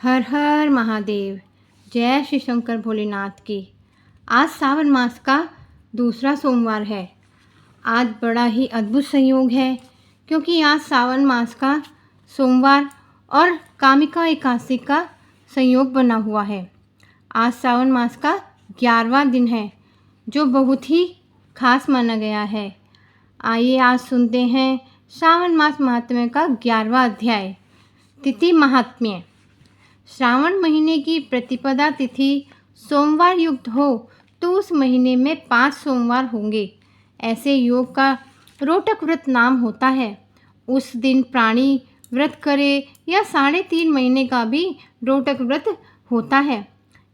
हर हर महादेव। जय श्री शंकर भोलेनाथ की। आज सावन मास का दूसरा सोमवार है। आज बड़ा ही अद्भुत संयोग है क्योंकि आज सावन मास का सोमवार और कामिका एकादशी का संयोग बना हुआ है। आज सावन मास का 11वां दिन है जो बहुत ही खास माना गया है। आइए आज सुनते हैं श्रावण मास महात्म्य का 11वां अध्याय। तिथि महात्म्य। श्रावण महीने की प्रतिपदा तिथि सोमवार युक्त हो तो उस महीने में 5 सोमवार होंगे। ऐसे योग का रोटक व्रत नाम होता है। उस दिन प्राणी व्रत करे या 3.5 महीने का भी रोटक व्रत होता है।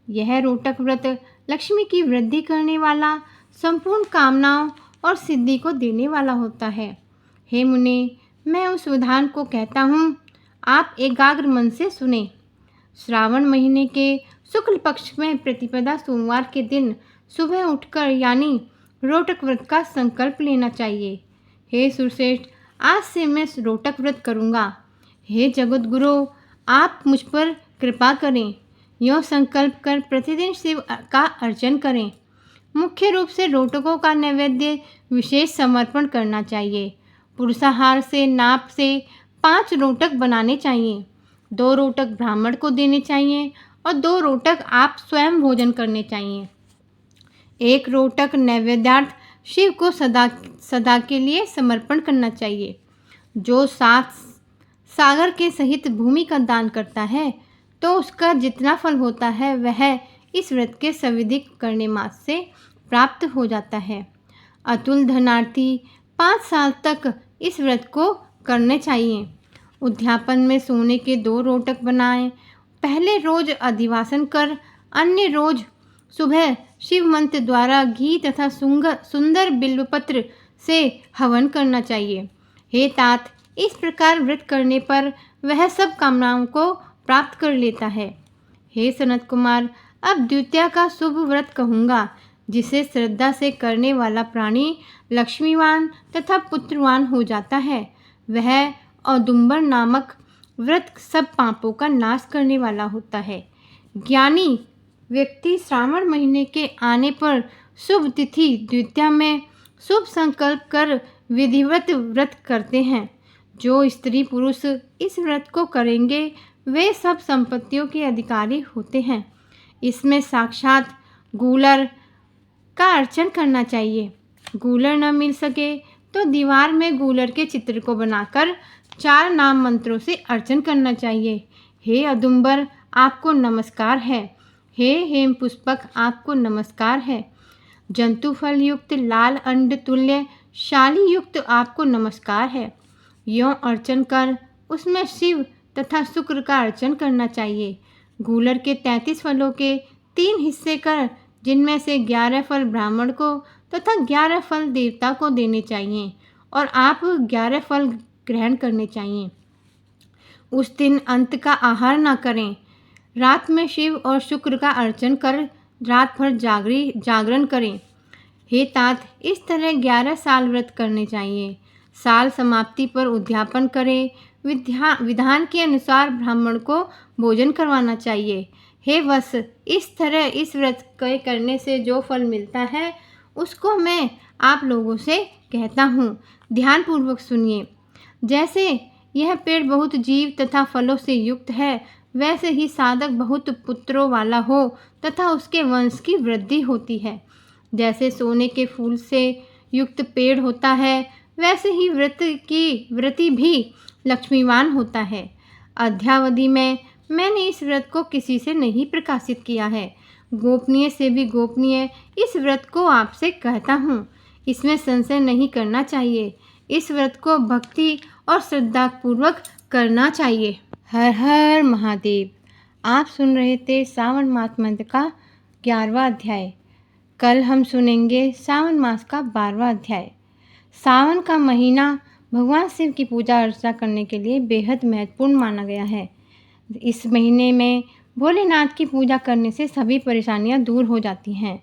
यह रोटक व्रत लक्ष्मी की वृद्धि करने वाला, संपूर्ण कामनाओं और सिद्धि को देने वाला होता है। हे मुने, मैं उस विधान को कहता हूँ, आप एकाग्र मन से सुने। श्रावण महीने के शुक्ल पक्ष में प्रतिपदा सोमवार के दिन सुबह उठकर यानी रोटक व्रत का संकल्प लेना चाहिए। हे सुरश्रेष्ठ, आज से मैं रोटक व्रत करूँगा। हे जगत गुरु, आप मुझ पर कृपा करें। यह संकल्प कर प्रतिदिन शिव का अर्चन करें। मुख्य रूप से रोटकों का नैवेद्य विशेष समर्पण करना चाहिए। पुरुषाहार से नाप से 5 रोटक बनाने चाहिए। 2 रोटक ब्राह्मण को देने चाहिए और 2 रोटक आप स्वयं भोजन करने चाहिए। 1 रोटक नैवेद्यार्थ शिव को सदा के लिए समर्पण करना चाहिए। जो 7 सागर के सहित भूमि का दान करता है तो उसका जितना फल होता है वह इस व्रत के सविधिक करने मास से प्राप्त हो जाता है। अतुल धनार्थी 5 साल तक इस व्रत को करने चाहिए। उद्यापन में सोने के 2 रोटक बनाएं। पहले रोज अधिवासन कर अन्य रोज सुबह शिव मंत्र द्वारा घी तथा सुंदर बिल्वपत्र से हवन करना चाहिए। हे तात, इस प्रकार व्रत करने पर वह सब कामनाओं को प्राप्त कर लेता है। हे सनत कुमार, अब द्वितीया का शुभ व्रत कहूँगा, जिसे श्रद्धा से करने वाला प्राणी लक्ष्मीवान तथा पुत्रवान हो जाता है। वह औदुंबर नामक व्रत सब पापों का नाश करने वाला होता है। ज्ञानी व्यक्ति श्रावण महीने के आने पर शुभ तिथि द्वितीया में शुभ संकल्प कर विधिवत व्रत करते हैं। जो स्त्री पुरुष इस व्रत को करेंगे वे सब संपत्तियों के अधिकारी होते हैं। इसमें साक्षात गूलर का अर्चन करना चाहिए। गूलर न मिल सके तो दीवार में गूलर के चित्र को बनाकर 4 नाम मंत्रों से अर्चन करना चाहिए। हे औदुंबर, आपको नमस्कार है। हे हेम पुष्पक, आपको नमस्कार है। जंतु फल युक्त लाल अंड तुल्य शाली युक्त आपको नमस्कार है। यों अर्चन कर उसमें शिव तथा शुक्र का अर्चन करना चाहिए। गूलर के 33 फलों के 3 हिस्से कर जिनमें से 11 फल ब्राह्मण को तथा 11 फल देवता को देने चाहिए और आप 11 फल ग्रहण करने चाहिए। उस दिन अंत का आहार न करें। रात में शिव और शुक्र का अर्चन कर रात भर जागरण करें। हे तात, इस तरह 11 साल व्रत करने चाहिए। साल समाप्ति पर उद्यापन करें। विधान के अनुसार ब्राह्मण को भोजन करवाना चाहिए। हे वत्स, इस तरह इस व्रत के करने से जो फल मिलता है उसको मैं आप लोगों से कहता हूँ, ध्यानपूर्वक सुनिए। जैसे यह पेड़ बहुत जीव तथा फलों से युक्त है, वैसे ही साधक बहुत पुत्रों वाला हो तथा उसके वंश की वृद्धि होती है। जैसे सोने के फूल से युक्त पेड़ होता है, वैसे ही व्रती भी लक्ष्मीवान होता है। अध्यावधि में मैंने इस व्रत को किसी से नहीं प्रकाशित किया है। गोपनीय से भी गोपनीय इस व्रत को आपसे कहता हूँ। इसमें संशय नहीं करना चाहिए। इस व्रत को भक्ति और श्रद्धापूर्वक करना चाहिए। हर हर महादेव। आप सुन रहे थे सावन मास मंत्र का 11वां अध्याय। कल हम सुनेंगे सावन मास का 12वां अध्याय। सावन का महीना भगवान शिव की पूजा अर्चना करने के लिए बेहद महत्वपूर्ण माना गया है। इस महीने में भोलेनाथ की पूजा करने से सभी परेशानियां दूर हो जाती हैं।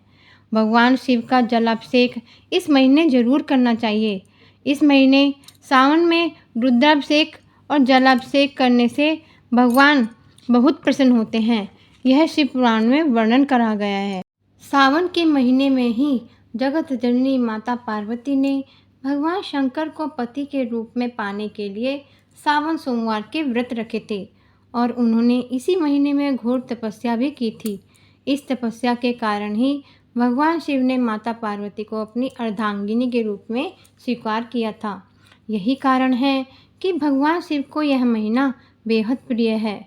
भगवान शिव का जलाभिषेक इस महीने जरूर करना चाहिए। इस महीने सावन में रुद्राभिषेक और जलाभिषेक करने से भगवान बहुत प्रसन्न होते हैं। यह शिव पुराण में वर्णन करा गया है। सावन के महीने में ही जगत जननी माता पार्वती ने भगवान शंकर को पति के रूप में पाने के लिए सावन सोमवार के व्रत रखे थे और उन्होंने इसी महीने में घोर तपस्या भी की थी। इस तपस्या के कारण ही भगवान शिव ने माता पार्वती को अपनी अर्धांगिनी के रूप में स्वीकार किया था। यही कारण है कि भगवान शिव को यह महीना बेहद प्रिय है।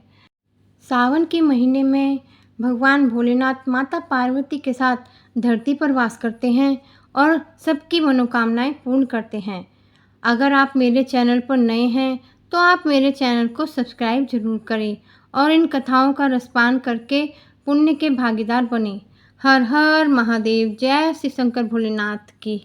सावन के महीने में भगवान भोलेनाथ माता पार्वती के साथ धरती पर वास करते हैं और सबकी मनोकामनाएं पूर्ण करते हैं। अगर आप मेरे चैनल पर नए हैं तो आप मेरे चैनल को सब्सक्राइब जरूर करें और इन कथाओं का रसपान करके पुण्य के भागीदार बने। हर हर महादेव। जय श्री शंकर भोलेनाथ की।